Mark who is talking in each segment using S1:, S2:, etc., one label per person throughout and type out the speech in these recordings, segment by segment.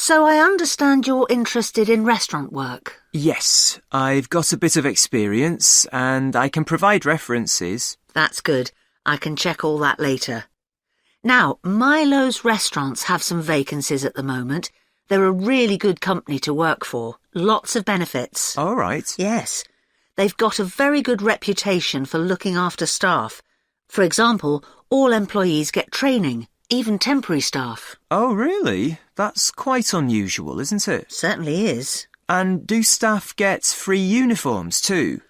S1: So I understand you're interested in restaurant work?
S2: Yes, I've got a bit of experience and I can provide references.
S1: That's good. I can check all that later. Now, Milo's restaurants have some vacancies at the moment. They're a really good company to work for. Lots of benefits.
S2: All right.
S1: Yes. They've got a very good reputation for looking after staff. For example, all employees get training, even temporary staff.
S2: Oh, really? That's quite unusual, isn't it?
S1: Certainly is.
S2: And do staff get free uniforms too?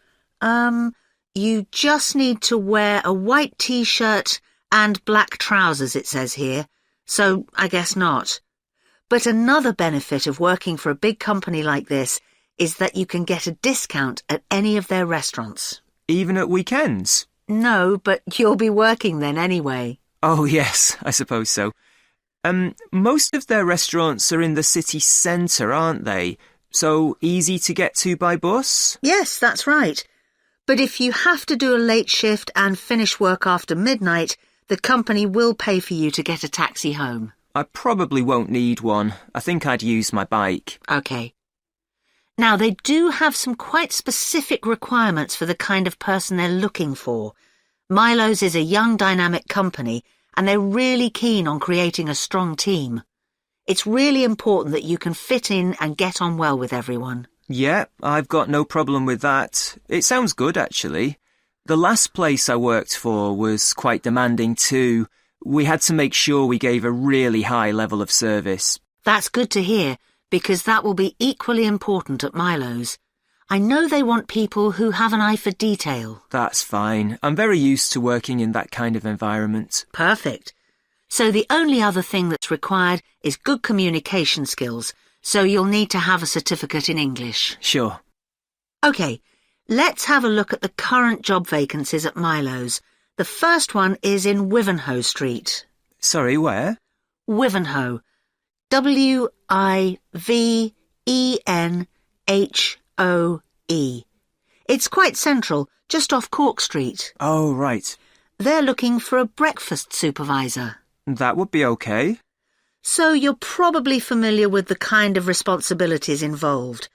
S1: You just need to wear a white t-shirt and black trousers, it says here. So I guess not. But another benefit of working for a big company like this is that you can get a discount at any of their restaurants.
S2: Even at weekends?
S1: No, but you'll be working then anyway.
S2: Oh, yes, I suppose so. Most of their restaurants are in the city centre, aren't they? So easy to get to by bus?
S1: Yes, that's right. But if you have to do a late shift and finish work after midnight, the company will pay for you to get a taxi home.
S2: I probably won't need one. I think I'd use my bike.
S1: OK. Now, they do have some quite specific requirements for the kind of person they're looking for. Milo's is a young, dynamic company, and they're really keen on creating a strong team. It's really important that you can fit in and get on well with everyone.
S2: Yeah, I've got no problem with that. It sounds good, actually. The last place I worked for was quite demanding too. We had to make sure we gave a really high level of service.
S1: That's good to hear, because that will be equally important at Milo's. I know they want people who have an eye for detail.
S2: That's fine. I'm very used to working in that kind of environment.
S1: Perfect. So the only other thing that's required is good communication skills, so you'll need to have a certificate in English.
S2: Sure.
S1: OK, let's have a look at the current job vacancies at Milo's. The first one is in Wivenhoe Street.
S2: Sorry, where?
S1: Wivenhoe. W-I-V-E-N-H-O-E. It's quite central, just off Cork Street.
S2: Oh, right.
S1: They're looking for a breakfast supervisor.
S2: That would be okay.
S1: So you're probably familiar with the kind of responsibilities involved.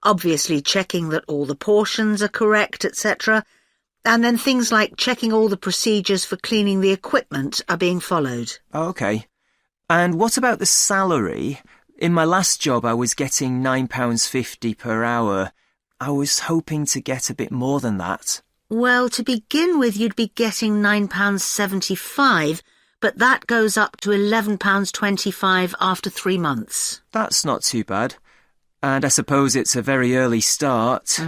S1: Obviously checking that all the portions are correct, etc. And then things like checking all the procedures for cleaning the equipment are being followed.
S2: Okay. And what about the salary? In my last job, I was getting £9.50 per hour. I was hoping to get a bit more than that.
S1: Well, to begin with, you'd be getting £9.75, but that goes up to £11.25 after 3 months.
S2: That's not too bad. And I suppose it's a very early start.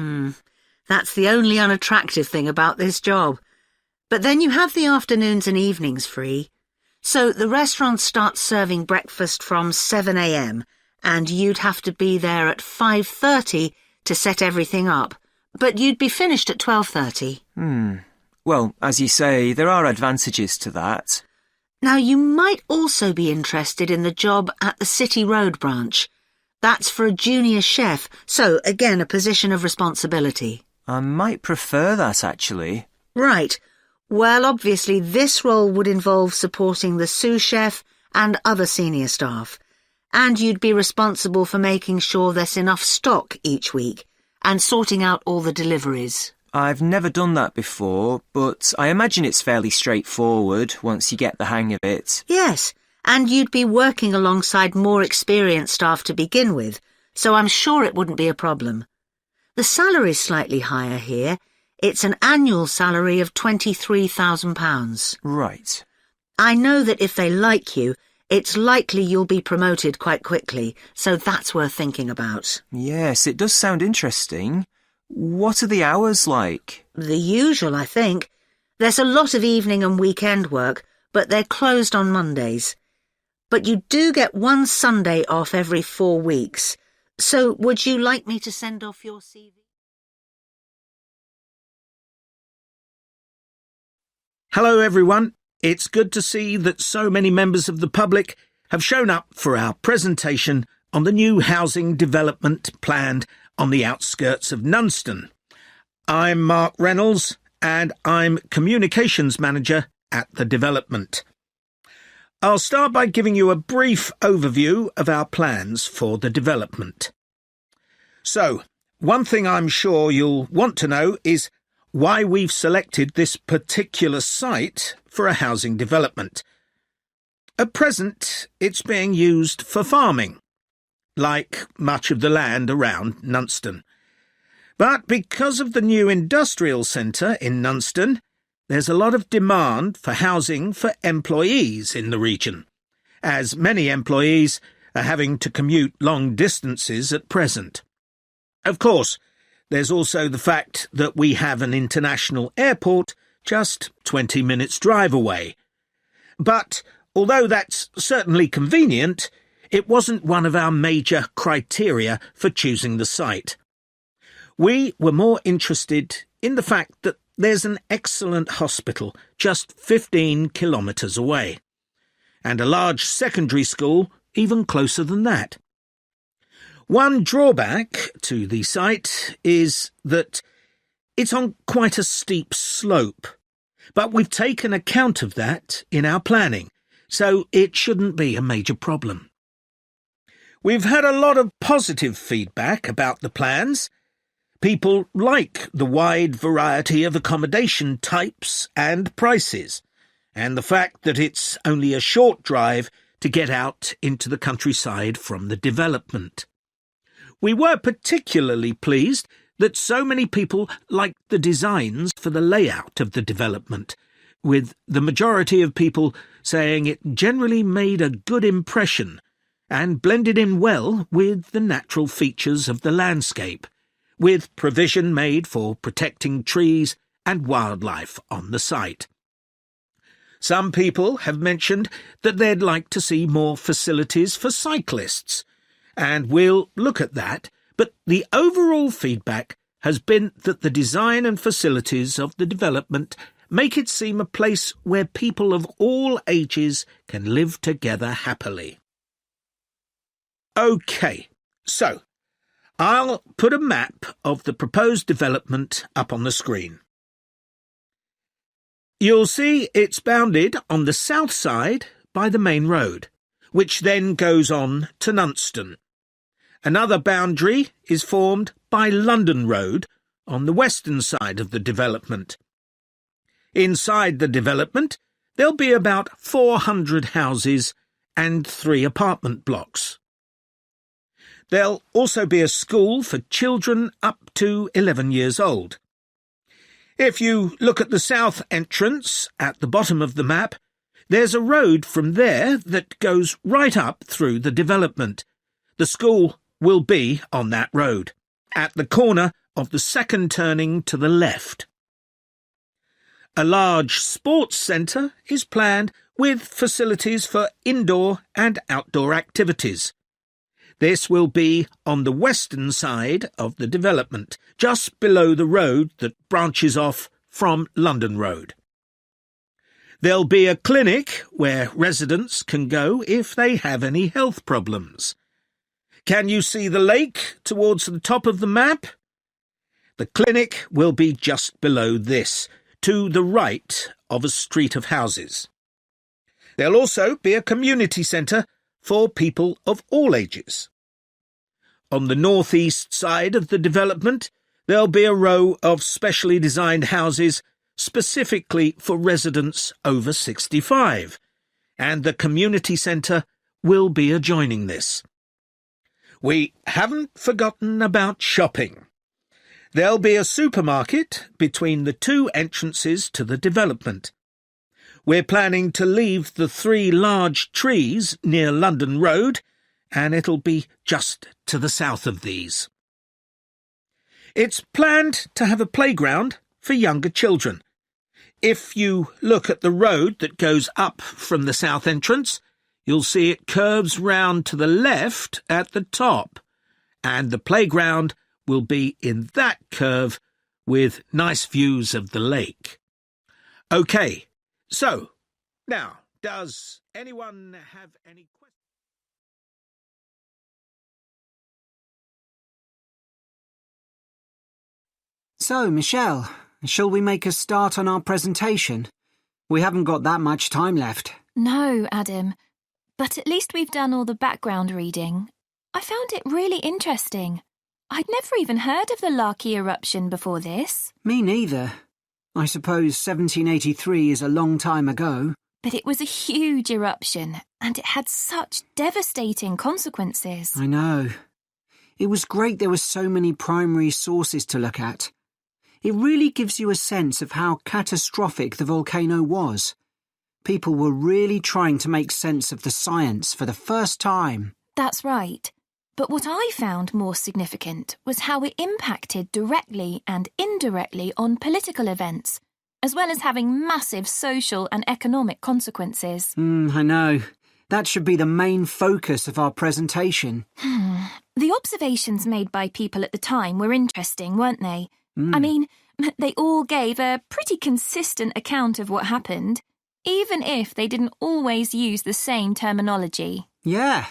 S1: That's the only unattractive thing about this job. But then you have the afternoons and evenings free. So the restaurant starts serving breakfast from 7 a.m, and you'd have to be there at 5:30 to set everything up. But you'd be finished at 12:30.
S2: Well, as you say, there are advantages to that.
S1: Now, you might also be interested in the job at the City Road branch. That's for a junior chef, so again a position of responsibility.
S2: I might prefer that, actually.
S1: Right. Well, obviously this role would involve supporting the sous chef and other senior staff. And you'd be responsible for making sure there's enough stock each week and sorting out all the deliveries.
S2: I've never done that before, but I imagine it's fairly straightforward once you get the hang of it.
S1: Yes, and you'd be working alongside more experienced staff to begin with, so I'm sure it wouldn't be a problem. The salary's slightly higher here. It's an annual salary of £23,000.
S2: Right.
S1: I know that if they like you, it's likely you'll be promoted quite quickly, so that's worth thinking about.
S2: Yes, it does sound interesting. What are the hours like?
S1: The usual, I think. There's a lot of evening and weekend work, but they're closed on Mondays. But you do get one Sunday off every 4 weeks. So would you like me to send off your CV?
S3: Hello everyone. It's good to see that so many members of the public have shown up for our presentation on the new housing development planned on the outskirts of Nunston. I'm Mark Reynolds and I'm Communications Manager at the development. I'll start by giving you a brief overview of our plans for the development. So, one thing I'm sure you'll want to know is why we've selected this particular site for a housing development. At present, it's being used for farming, like much of the land around Nunston. But because of the new industrial centre in Nunston, there's a lot of demand for housing for employees in the region, as many employees are having to commute long distances at present. Of course, there's also the fact that we have an international airport just 20 minutes' drive away. But although that's certainly convenient, it wasn't one of our major criteria for choosing the site. We were more interested in the fact that there's an excellent hospital just 15 kilometres away, and a large secondary school even closer than that. One drawback to the site is that it's on quite a steep slope, but we've taken account of that in our planning, so it shouldn't be a major problem. We've had a lot of positive feedback about the plans. People like the wide variety of accommodation types and prices, and the fact that it's only a short drive to get out into the countryside from the development. We were particularly pleased that so many people liked the designs for the layout of the development, with the majority of people saying it generally made a good impression and blended in well with the natural features of the landscape, with provision made for protecting trees and wildlife on the site. Some people have mentioned that they'd like to see more facilities for cyclists, and we'll look at that, but the overall feedback has been that the design and facilities of the development make it seem a place where people of all ages can live together happily. OK, so I'll put a map of the proposed development up on the screen. You'll see it's bounded on the south side by the main road, which then goes on to Nunston. Another boundary is formed by London Road on the western side of the development. Inside the development, there'll be about 400 houses and 3 apartment blocks. There'll also be a school for children up to 11 years old. If you look at the south entrance at the bottom of the map, there's a road from there that goes right up through the development. The school will be on that road, at the corner of the second turning to the left. A large sports centre is planned with facilities for indoor and outdoor activities. This will be on the western side of the development, just below the road that branches off from London Road. There'll be a clinic where residents can go if they have any health problems. Can you see the lake towards the top of the map? The clinic will be just below this, to the right of a street of houses. There'll also be a community centre for people of all ages. On the northeast side of the development, there'll be a row of specially designed houses specifically for residents over 65, and the community centre will be adjoining this. We haven't forgotten about shopping. There'll be a supermarket between the 2 entrances to the development. We're planning to leave the 3 large trees near London Road, and it'll be just to the south of these. It's planned to have a playground for younger children. If you look at the road that goes up from the south entrance, you'll see it curves round to the left at the top, and the playground will be in that curve with nice views of the lake. OK, so, now, does anyone have any questions?
S4: So, Michelle, shall we make a start on our presentation? We haven't got that much time left. No, Adam. But at least we've done all the background reading. I found it really interesting. I'd never even heard of the Laki eruption before this.
S5: Me neither. I suppose 1783 is a long time ago.
S4: But it was a huge eruption, and it had such devastating consequences.
S5: I know. It was great there were so many primary sources to look at. It really gives you a sense of how catastrophic the volcano was. People were really trying to make sense of the science for the first time.
S4: That's right. But what I found more significant was how it impacted directly and indirectly on political events, as well as having massive social and economic consequences.
S5: I know. That should be the main focus of our presentation.
S4: The observations made by people at the time were interesting, weren't they? I mean, they all gave a pretty consistent account of what happened, even if they didn't always use the same terminology.
S5: Yeah.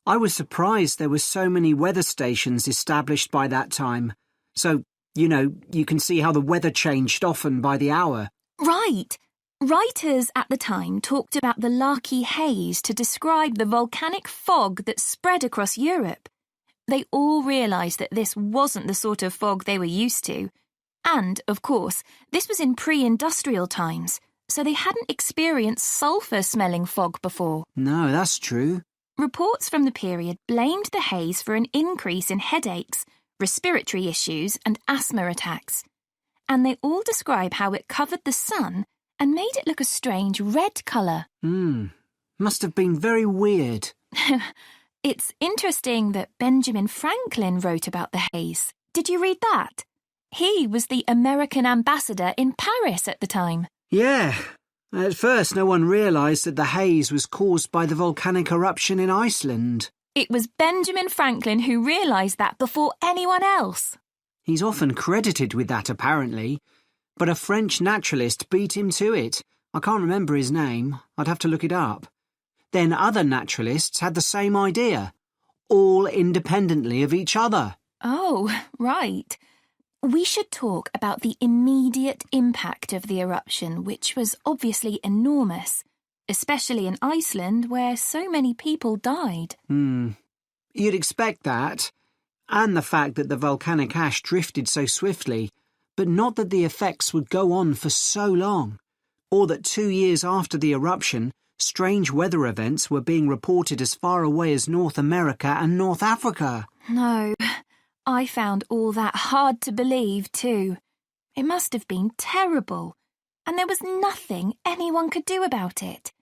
S5: I was surprised there were so many weather stations established by that time. So, you can see how the weather changed often by the hour.
S4: Right. Writers at the time talked about the Laki haze to describe the volcanic fog that spread across Europe. They all realised that this wasn't the sort of fog they were used to. And, of course, this was in pre-industrial times, so they hadn't experienced sulphur-smelling fog before.
S5: No, that's true.
S4: Reports from the period blamed the haze for an increase in headaches, respiratory issues and asthma attacks. And they all describe how it covered the sun and made it look a strange red colour.
S5: Must have been very weird.
S4: It's interesting that Benjamin Franklin wrote about the haze. Did you read that? He was the American ambassador in Paris at the time.
S5: Yeah. At first, no one realised that the haze was caused by the volcanic eruption in Iceland.
S4: It was Benjamin Franklin who realised that before anyone else.
S5: He's often credited with that, apparently. But a French naturalist beat him to it. I can't remember his name. I'd have to look it up. Then other naturalists had the same idea, all independently of each other.
S4: Oh, right. We should talk about the immediate impact of the eruption, which was obviously enormous, especially in Iceland, where so many people died.
S5: You'd expect that, and the fact that the volcanic ash drifted so swiftly, but not that the effects would go on for so long, or that 2 years after the eruption, strange weather events were being reported as far away as North America and North Africa.
S4: No, I found all that hard to believe too. It must have been terrible, and there was nothing anyone could do about it,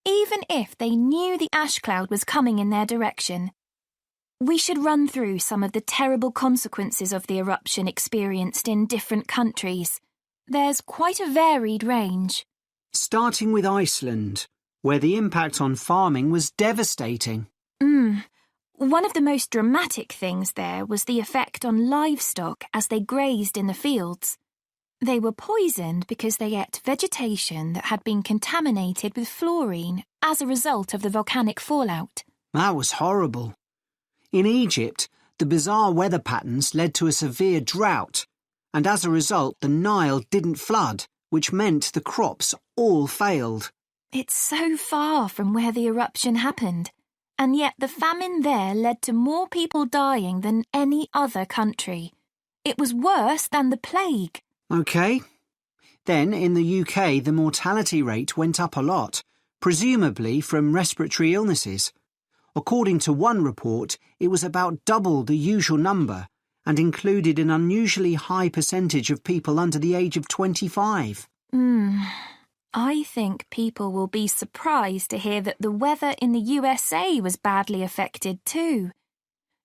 S4: even if they knew the ash cloud was coming in their direction. We should run through some of the terrible consequences of the eruption experienced in different countries. There's quite a varied range.
S5: Starting with Iceland, where the impact on farming was devastating.
S4: One of the most dramatic things there was the effect on livestock as they grazed in the fields. They were poisoned because they ate vegetation that had been contaminated with fluorine as a result of the volcanic fallout.
S5: That was horrible. In Egypt, the bizarre weather patterns led to a severe drought, and as a result the Nile didn't flood, which meant the crops all failed.
S4: It's so far from where the eruption happened, and yet the famine there led to more people dying than any other country. It was worse than the plague.
S5: OK. Then, in the UK, the mortality rate went up a lot, presumably from respiratory illnesses. According to one report, it was about double the usual number and included an unusually high percentage of people under the age of 25.
S4: I think people will be surprised to hear that the weather in the USA was badly affected too.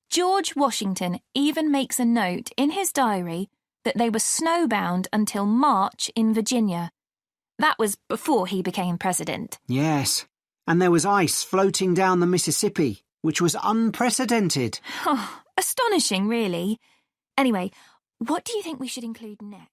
S4: George Washington even makes a note in his diary that they were snowbound until March in Virginia. That was before he became president.
S5: Yes, and there was ice floating down the Mississippi, which was unprecedented.
S4: Astonishing, really. Anyway, what do you think we should include next?